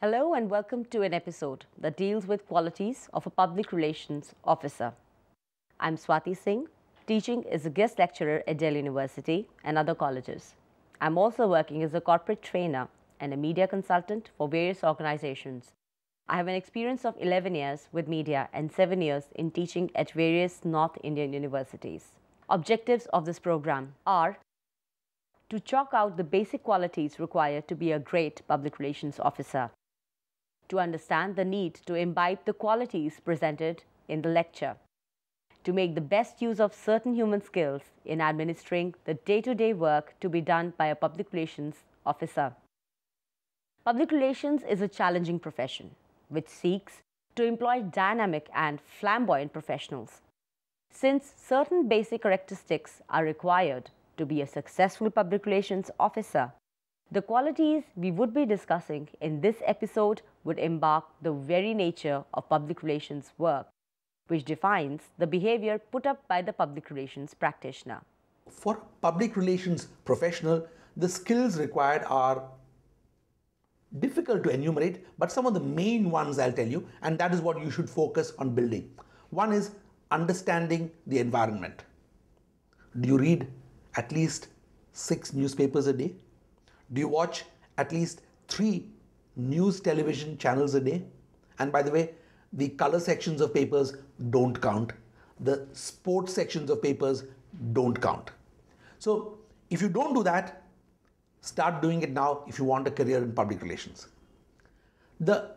Hello and welcome to an episode that deals with qualities of a public relations officer. I'm Swati Singh, teaching as a guest lecturer at Delhi University and other colleges. I'm also working as a corporate trainer and a media consultant for various organizations. I have an experience of 11 years with media and 7 years in teaching at various North Indian universities. Objectives of this program are to chalk out the basic qualities required to be a great public relations officer, to understand the need to imbibe the qualities presented in the lecture, to make the best use of certain human skills in administering the day-to-day work to be done by a public relations officer. Public relations is a challenging profession which seeks to employ dynamic and flamboyant professionals. Since certain basic characteristics are required to be a successful public relations officer, the qualities we would be discussing in this episode would embark the very nature of public relations work, which defines the behavior put up by the public relations practitioner. For a public relations professional, the skills required are difficult to enumerate, but some of the main ones I'll tell you, and that is what you should focus on building. One is understanding the environment. Do you read at least 6 newspapers a day? Do you watch at least 3 news television channels a day? And by the way, the color sections of papers don't count. The sports sections of papers don't count. So if you don't do that, start doing it now if you want a career in public relations. The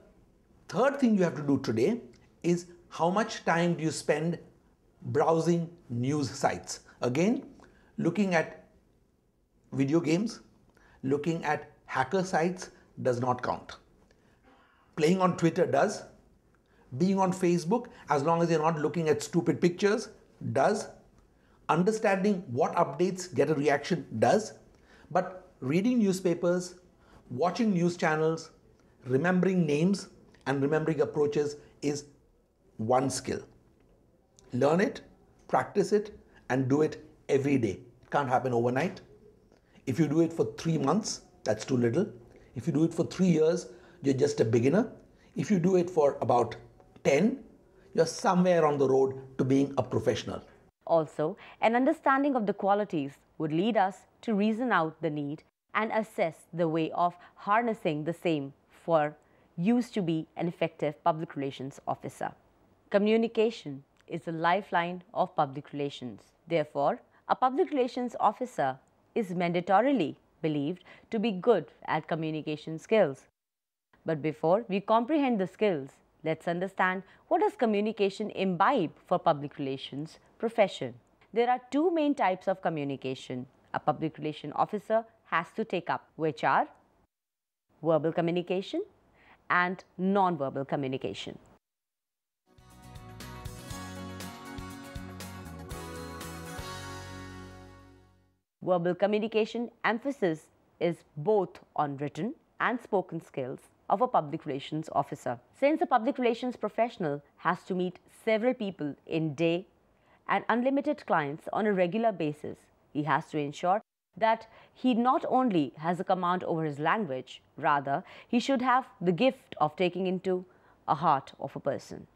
third thing you have to do today is how much time do you spend browsing news sites? Again, looking at video games, looking at hacker sites does not count. Playing on Twitter does. Being on Facebook, as long as you're not looking at stupid pictures, does. Understanding what updates get a reaction does. But reading newspapers, watching news channels, remembering names and remembering approaches is one skill. Learn it, practice it, and do it every day. It can't happen overnight. If you do it for 3 months, that's too little. If you do it for 3 years, you're just a beginner. If you do it for about 10, you're somewhere on the road to being a professional. Also, an understanding of the qualities would lead us to reason out the need and assess the way of harnessing the same for use to be an effective public relations officer. Communication is the lifeline of public relations. Therefore, a public relations officer is mandatorily believed to be good at communication skills. But before we comprehend the skills, let's understand what does communication imbibe for public relations profession. There are 2 main types of communication a public relation officer has to take up, which are verbal communication and non-verbal communication. Verbal communication emphasis is both on written and spoken skills of a public relations officer. Since a public relations professional has to meet several people in day and unlimited clients on a regular basis, he has to ensure that he not only has a command over his language, rather he should have the gift of taking into a heart of a person.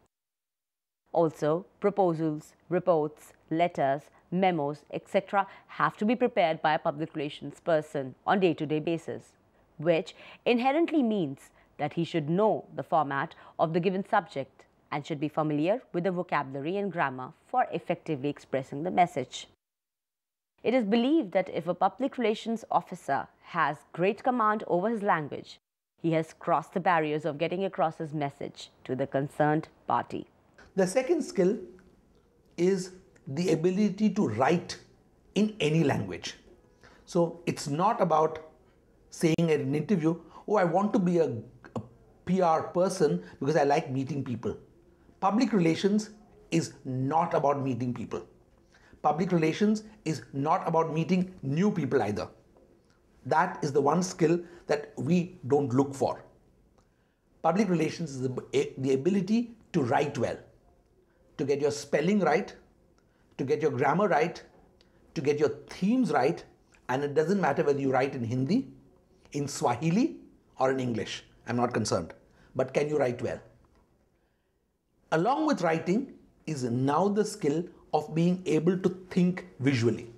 Also, proposals, reports, letters, memos, etc. have to be prepared by a public relations person on day-to-day basis, which inherently means that he should know the format of the given subject and should be familiar with the vocabulary and grammar for effectively expressing the message. It is believed that if a public relations officer has great command over his language, he has crossed the barriers of getting across his message to the concerned party. The second skill is the ability to write in any language. So it's not about saying in an interview, oh, I want to be a PR person because I like meeting people. Public relations is not about meeting people. Public relations is not about meeting new people either. That is the one skill that we don't look for. Public relations is the ability to write well, to get your spelling right, to get your grammar right, to get your themes right, and it doesn't matter whether you write in Hindi, in Swahili, or in English. I'm not concerned. but can you write well? Along with writing is now the skill of being able to think visually.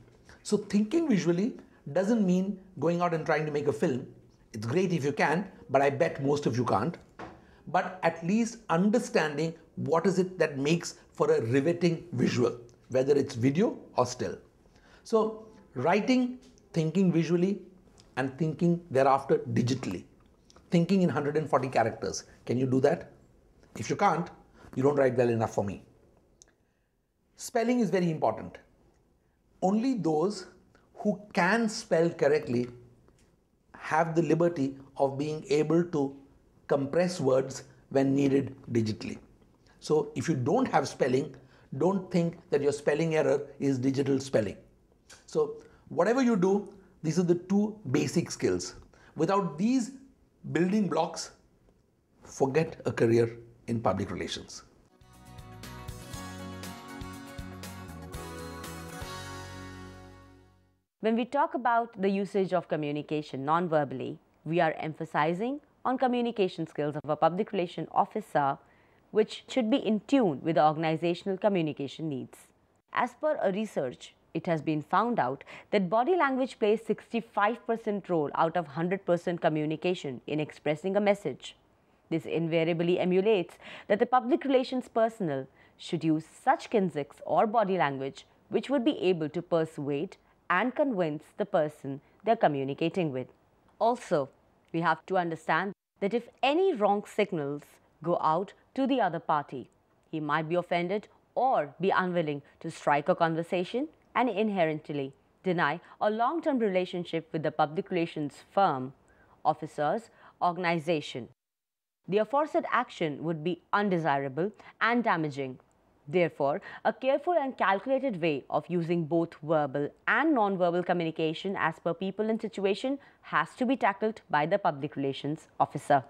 So thinking visually doesn't mean going out and trying to make a film. It's great if you can, but I bet most of you can't. But at least understanding what is it that makes for a riveting visual, whether it's video or still. So writing, thinking visually, and thinking thereafter digitally. Thinking in 140 characters. Can you do that? If you can't, you don't write well enough for me. Spelling is very important. Only those who can spell correctly have the liberty of being able to compress words when needed digitally. So if you don't have spelling, don't think that your spelling error is digital spelling. So whatever you do, these are the two basic skills. Without these building blocks, forget a career in public relations. When we talk about the usage of communication non-verbally, we are emphasizing on communication skills of a public relation officer, which should be in tune with the organizational communication needs. As per a research, it has been found out that body language plays 65% role out of 100% communication in expressing a message. This invariably emulates that the public relations personnel should use such kinesics or body language which would be able to persuade and convince the person they're communicating with. Also, we have to understand that if any wrong signals go out to the other party, he might be offended or be unwilling to strike a conversation and inherently deny a long-term relationship with the public relations firm, officers, organization. The aforesaid action would be undesirable and damaging. Therefore, a careful and calculated way of using both verbal and non-verbal communication as per people and situation has to be tackled by the public relations officer.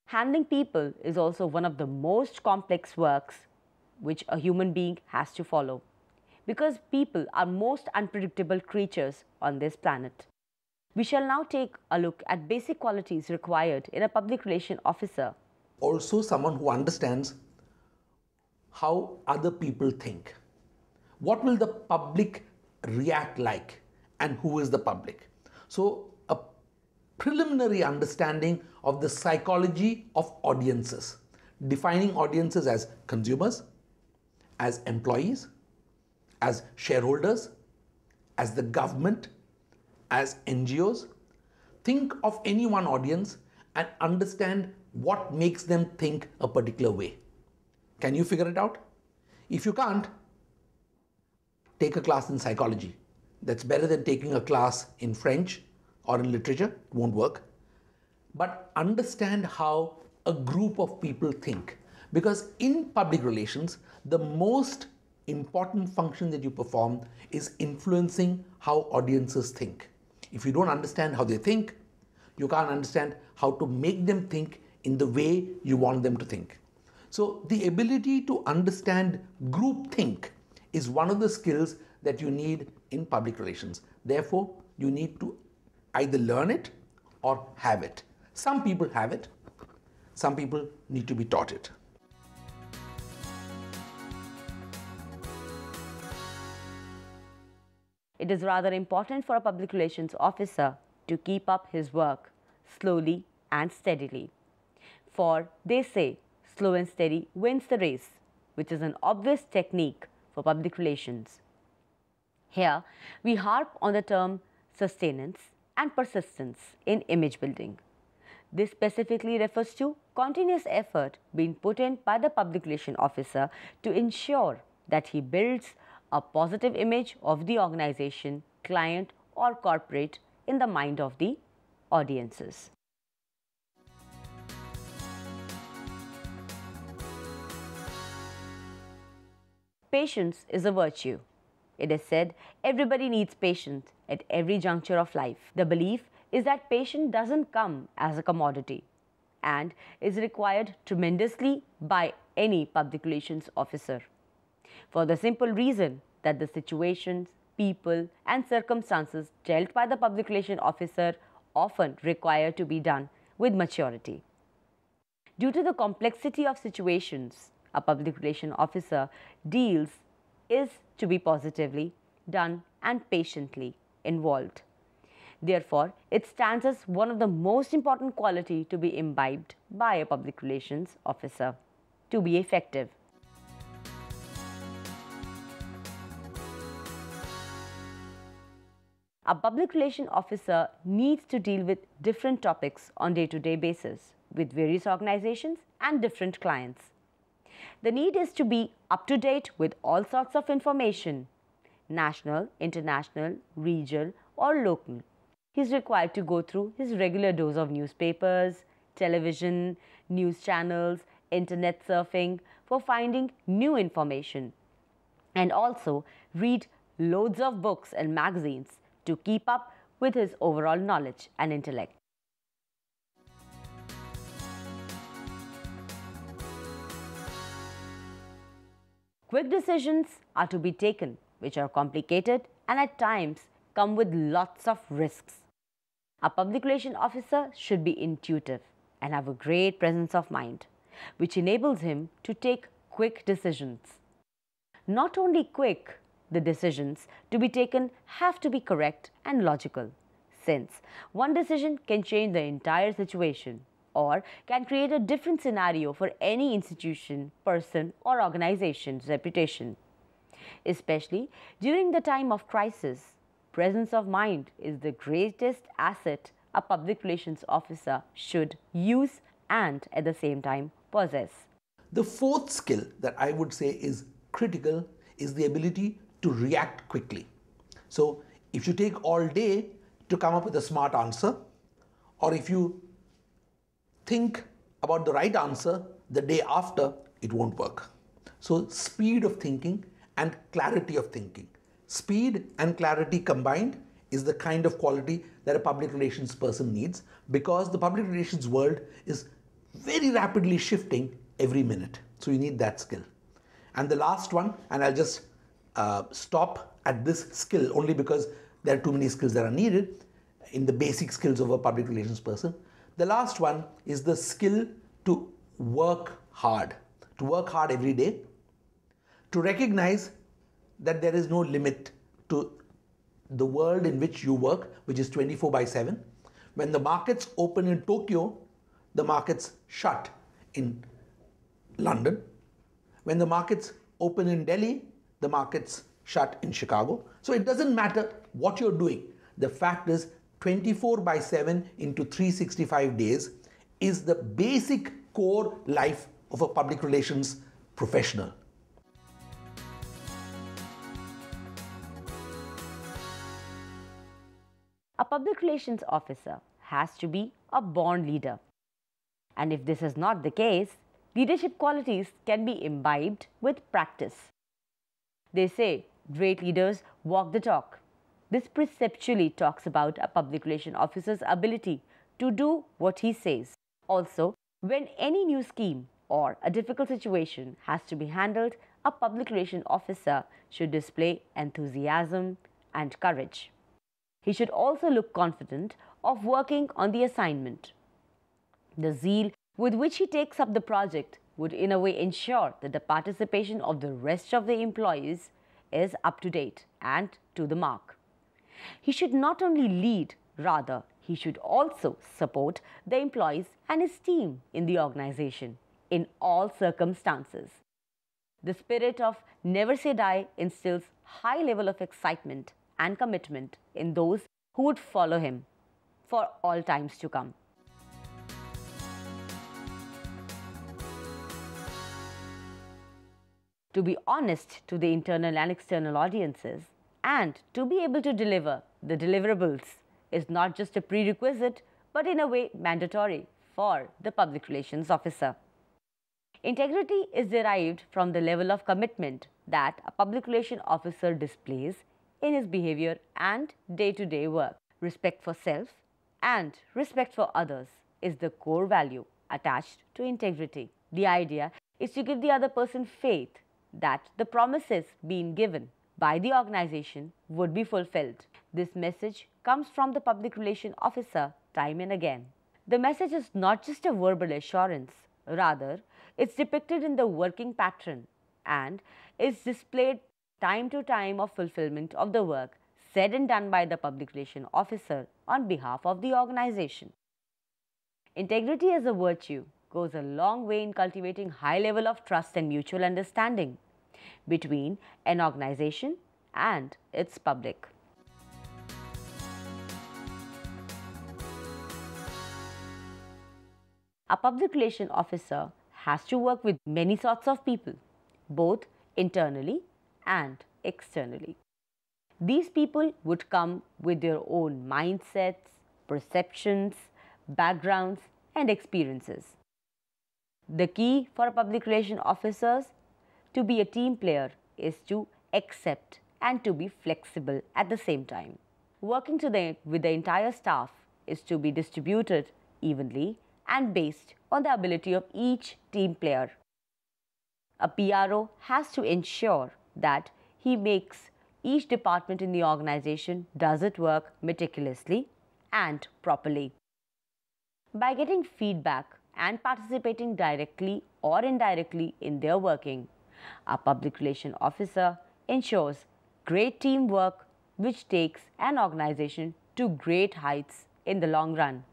Handling people is also one of the most complex works which a human being has to follow, because people are most unpredictable creatures on this planet. We shall now take a look at basic qualities required in a public relation officer. Also someone who understands how other people think. What will the public react like, and who is the public? So a preliminary understanding of the psychology of audiences, defining audiences as consumers, as employees, as shareholders, as the government, as NGOs. Think of any one audience and understand what makes them think a particular way. Can you figure it out? If you can't, take a class in psychology. That's better than taking a class in French or in literature. It won't work. But understand how a group of people think. Because in public relations, the most important function that you perform is influencing how audiences think. If you don't understand how they think, you can't understand how to make them think in the way you want them to think. So the ability to understand groupthink is one of the skills that you need in public relations. Therefore, you need to either learn it or have it. Some people have it, some people need to be taught it. It is rather important for a public relations officer to keep up his work slowly and steadily. For they say, slow and steady wins the race, which is an obvious technique for public relations. Here, we harp on the term sustenance and persistence in image building. This specifically refers to continuous effort being put in by the public relation officer to ensure that he builds a positive image of the organization, client or corporate in the mind of the audiences. Patience is a virtue. It is said everybody needs patience at every juncture of life. The belief is that patience doesn't come as a commodity and is required tremendously by any public relations officer, for the simple reason that the situations, people, and circumstances dealt by the public relation officer often require to be done with maturity. Due to the complexity of situations a public relation officer deals is to be positively done and patiently involved. Therefore, it stands as one of the most important qualities to be imbibed by a public relations officer to be effective. A public relation officer needs to deal with different topics on day-to-day basis with various organizations and different clients. The need is to be up to date with all sorts of information, national, international, regional or local. He is required to go through his regular dose of newspapers, television, news channels, internet surfing for finding new information, and also read loads of books and magazines to keep up with his overall knowledge and intellect. Quick decisions are to be taken, which are complicated and at times come with lots of risks. A public relation officer should be intuitive and have a great presence of mind, which enables him to take quick decisions. Not only quick, the decisions to be taken have to be correct and logical, since one decision can change the entire situation or can create a different scenario for any institution, person or organization's reputation. Especially during the time of crisis, presence of mind is the greatest asset a public relations officer should use and at the same time possess. The fourth skill that I would say is critical is the ability to react quickly. So if you take all day to come up with a smart answer, or if you think about the right answer the day after, it won't work. So speed of thinking and clarity of thinking. Speed and clarity combined is the kind of quality that a public relations person needs, because the public relations world is very rapidly shifting every minute. So you need that skill. And the last one, and I'll just stop at this skill only because there are too many skills that are needed in the basic skills of a public relations person. The last one is the skill to work hard every day, to recognize that there is no limit to the world in which you work, which is 24/7. When the markets open in Tokyo, the markets shut in London. When the markets open in Delhi, the markets shut in Chicago. So it doesn't matter what you're doing. The fact is 24/7 into 365 days is the basic core life of a public relations professional. A public relations officer has to be a born leader. And if this is not the case, leadership qualities can be imbibed with practice. They say great leaders walk the talk. This preceptually talks about a public relation officer's ability to do what he says. Also, when any new scheme or a difficult situation has to be handled, a public relation officer should display enthusiasm and courage. He should also look confident of working on the assignment. The zeal with which he takes up the project would in a way ensure that the participation of the rest of the employees is up to date and to the mark. He should not only lead, rather, he should also support the employees and his team in the organization in all circumstances. The spirit of never say die instills high level of excitement and commitment in those who would follow him for all times to come. To be honest to the internal and external audiences and to be able to deliver the deliverables is not just a prerequisite but in a way mandatory for the public relations officer. Integrity is derived from the level of commitment that a public relation officer displays in his behavior and day-to-day work. Respect for self and respect for others is the core value attached to integrity. The idea is to give the other person faith that the promises being given by the organization would be fulfilled. This message comes from the public relation officer time and again. The message is not just a verbal assurance, rather, it's depicted in the working pattern and is displayed time to time of fulfillment of the work said and done by the public relation officer on behalf of the organization. Integrity as a virtue goes a long way in cultivating high level of trust and mutual understanding between an organization and its public. A public relation officer has to work with many sorts of people, both internally and externally. These people would come with their own mindsets, perceptions, backgrounds, and experiences. The key for a public relation officer to be a team player is to accept and to be flexible at the same time. Working with the entire staff is to be distributed evenly and based on the ability of each team player. A PRO has to ensure that he makes each department in the organization does its work meticulously and properly. By getting feedback and participating directly or indirectly in their working, a public relation officer ensures great teamwork which takes an organization to great heights in the long run.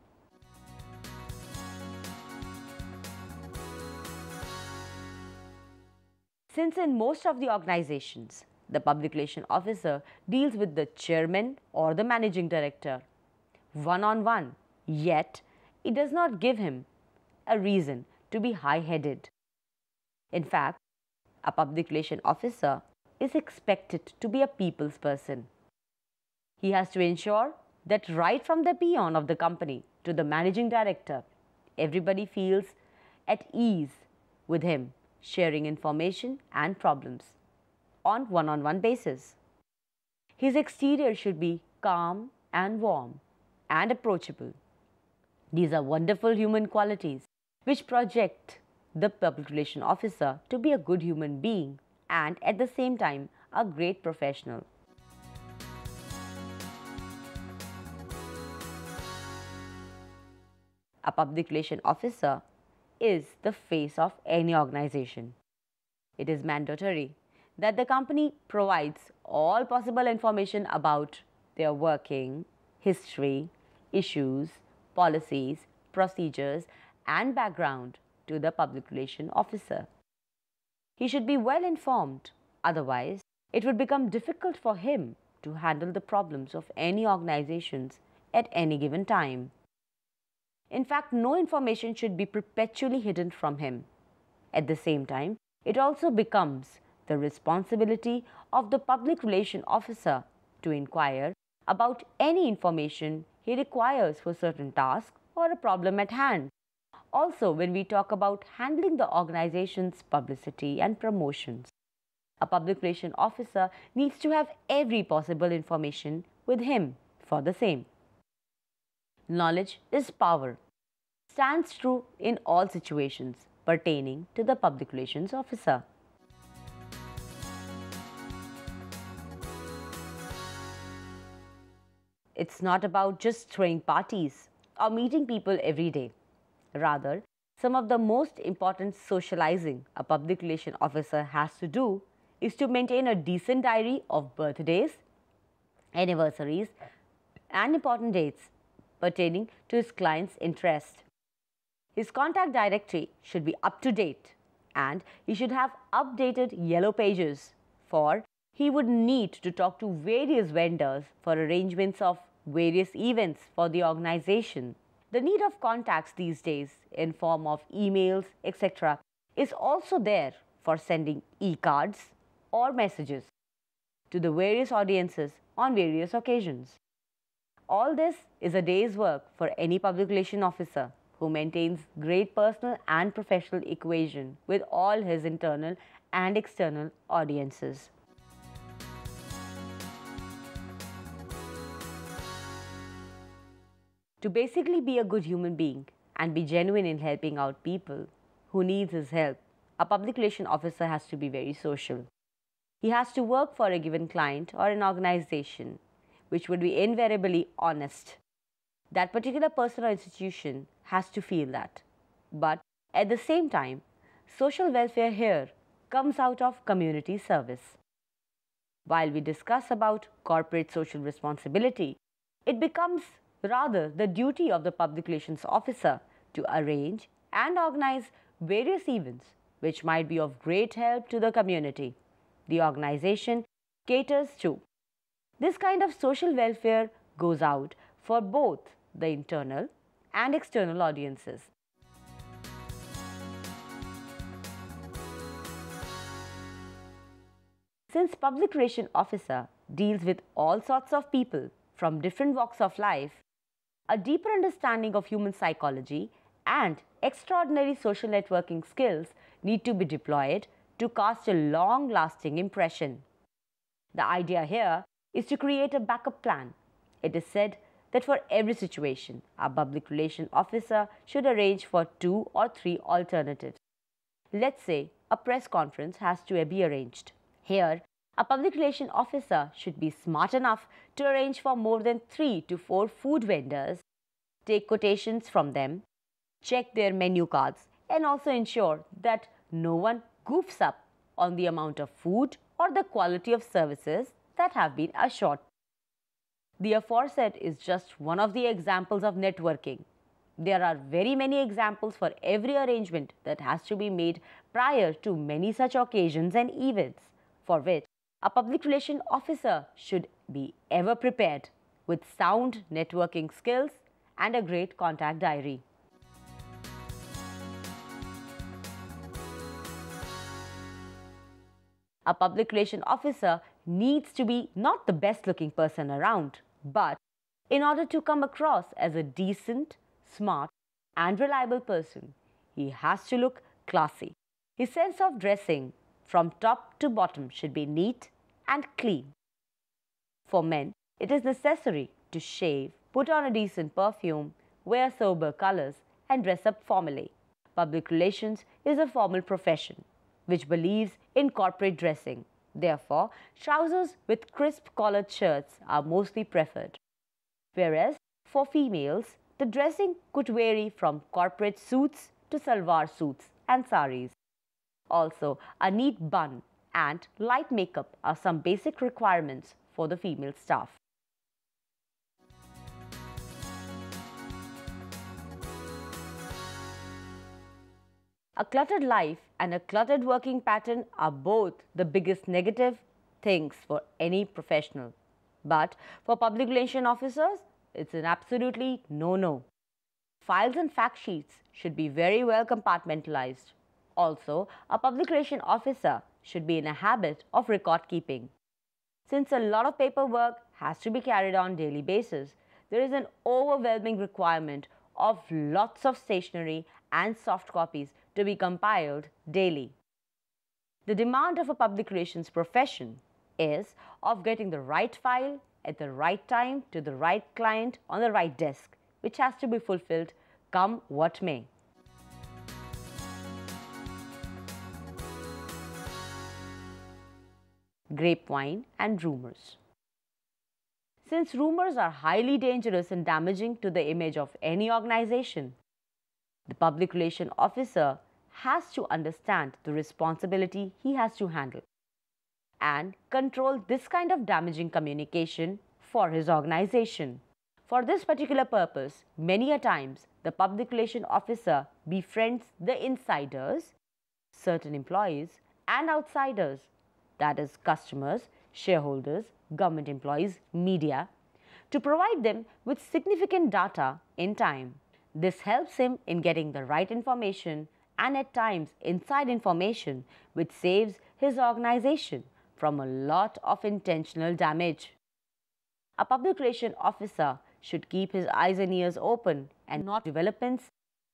Since in most of the organizations, the public relation officer deals with the chairman or the managing director one-on-one, yet it does not give him a reason to be high-headed. In fact, a public relation officer is expected to be a people's person. He has to ensure that right from the peon of the company to the managing director, everybody feels at ease with him, sharing information and problems on one-on-one basis. His exterior should be calm and warm and approachable. These are wonderful human qualities which project the public relation officer to be a good human being and at the same time a great professional. A public relation officer is the face of any organization. It is mandatory that the company provides all possible information about their working, history, issues, policies, procedures, and background to the public relation officer. He should be well informed, otherwise, it would become difficult for him to handle the problems of any organizations at any given time. In fact, no information should be perpetually hidden from him. At the same time, it also becomes the responsibility of the public relation officer to inquire about any information he requires for certain task or a problem at hand. Also, when we talk about handling the organization's publicity and promotions, a public relation officer needs to have every possible information with him for the same. Knowledge is power stands true in all situations pertaining to the public relations officer. It's not about just throwing parties or meeting people every day. Rather, some of the most important socializing a public relation officer has to do is to maintain a decent diary of birthdays, anniversaries, and important dates pertaining to his client's interest. His contact directory should be up to date and he should have updated yellow pages, for he would need to talk to various vendors for arrangements of various events for the organization. The need of contacts these days in form of emails, etc. is also there for sending e-cards or messages to the various audiences on various occasions. All this is a day's work for any public relation officer who maintains great personal and professional equation with all his internal and external audiences. To basically be a good human being and be genuine in helping out people who need his help, a public relation officer has to be very social. He has to work for a given client or an organization, which would be invariably honest. That particular person or institution has to feel that. But at the same time, social welfare here comes out of community service. While we discuss about corporate social responsibility, it becomes rather the duty of the public relations officer to arrange and organize various events which might be of great help to the community the organization caters to. This kind of social welfare goes out for both the internal and external audiences. Since public relation officer deals with all sorts of people from different walks of life, a deeper understanding of human psychology and extraordinary social networking skills need to be deployed to cast a long-lasting impression. The idea here is to create a backup plan. It is said that for every situation, a public relation officer should arrange for 2 or 3 alternatives. Let's say a press conference has to be arranged. Here, a public relation officer should be smart enough to arrange for more than 3 to 4 food vendors, take quotations from them, check their menu cards, and also ensure that no one goofs up on the amount of food or the quality of services that have been assured. The aforesaid is just one of the examples of networking. There are very many examples for every arrangement that has to be made prior to many such occasions and events, for which a public relation officer should be ever prepared with sound networking skills and a great contact diary. A public relation officer needs to be not the best looking person around, but in order to come across as a decent, smart and reliable person, he has to look classy. His sense of dressing from top to bottom should be neat and clean. For men, it is necessary to shave, put on a decent perfume, wear sober colors and dress up formally. Public relations is a formal profession which believes in corporate dressing. Therefore, trousers with crisp collared shirts are mostly preferred. Whereas, for females, the dressing could vary from corporate suits to salwar suits and saris. Also, a neat bun and light makeup are some basic requirements for the female staff. A cluttered life and a cluttered working pattern are both the biggest negative things for any professional. But for public relation officers, it's an absolutely no-no. Files and fact sheets should be very well compartmentalized. Also, a public relation officer should be in a habit of record keeping. Since a lot of paperwork has to be carried on daily basis, there is an overwhelming requirement of lots of stationery and soft copies to be compiled daily. The demand of a public relations profession is of getting the right file at the right time to the right client on the right desk, which has to be fulfilled come what may. Grapevine and rumors. Since rumors are highly dangerous and damaging to the image of any organization, the public relation officer has to understand the responsibility he has to handle and control this kind of damaging communication for his organization. For this particular purpose, many a times the public relation officer befriends the insiders, certain employees and outsiders, that is customers, shareholders, government employees, media, to provide them with significant data in time. This helps him in getting the right information and at times inside information which saves his organization from a lot of intentional damage. A public relation officer should keep his eyes and ears open and not developments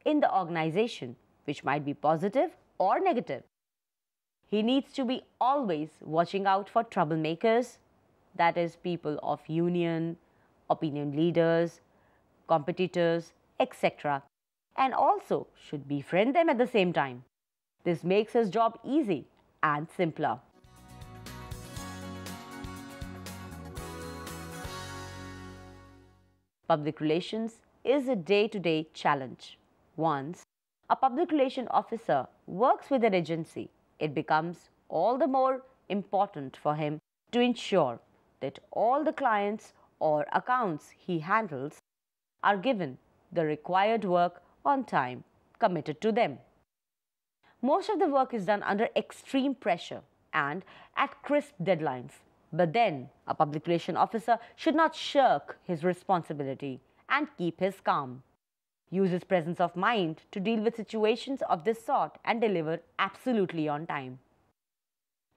in the organization which might be positive or negative. He needs to be always watching out for troublemakers, that is people of union, opinion leaders, competitors, etc. and also should befriend them at the same time. This makes his job easy and simpler. Public relations is a day-to-day challenge. Once a public relation officer works with an agency, it becomes all the more important for him to ensure that all the clients or accounts he handles are given the required work on time committed to them. Most of the work is done under extreme pressure and at crisp deadlines. But then, a public relation officer should not shirk his responsibility and keep his calm. Use his presence of mind to deal with situations of this sort and deliver absolutely on time.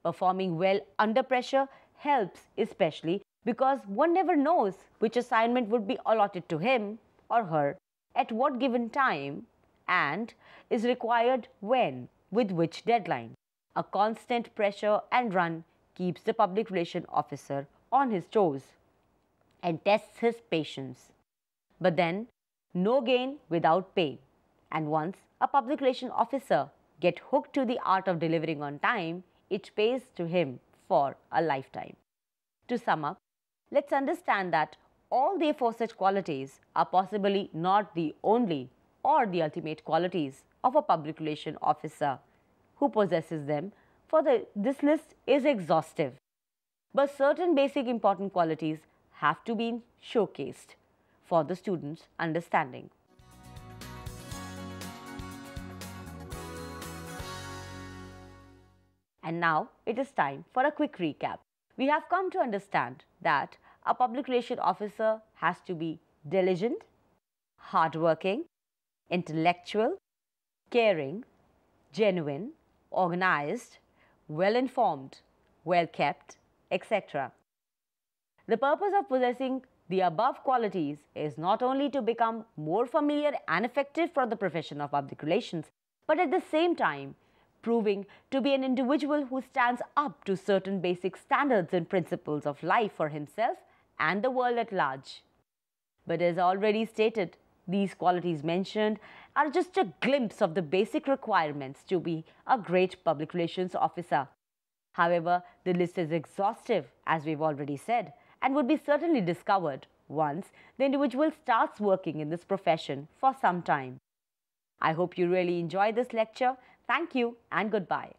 Performing well under pressure helps, especially because one never knows which assignment would be allotted to him or her at what given time and is required when, with which deadline. A constant pressure and run keeps the public relation officer on his toes and tests his patience. But then, no gain without pay. And once a public relation officer gets hooked to the art of delivering on time, it pays to him for a lifetime. To sum up, let's understand that all the aforesaid qualities are possibly not the only or the ultimate qualities of a public relation officer who possesses them, for this list is exhaustive. But certain basic important qualities have to be showcased for the students' understanding. And now it is time for a quick recap. We have come to understand that a public relation officer has to be diligent, hardworking, intellectual, caring, genuine, organized, well-informed, well-kept, etc. The purpose of possessing the above qualities is not only to become more familiar and effective for the profession of public relations, but at the same time, proving to be an individual who stands up to certain basic standards and principles of life for himself and the world at large. But as already stated, these qualities mentioned are just a glimpse of the basic requirements to be a great public relations officer. However, the list is exhaustive, as we've already said, and would be certainly discovered once the individual starts working in this profession for some time. I hope you really enjoyed this lecture. Thank you and goodbye.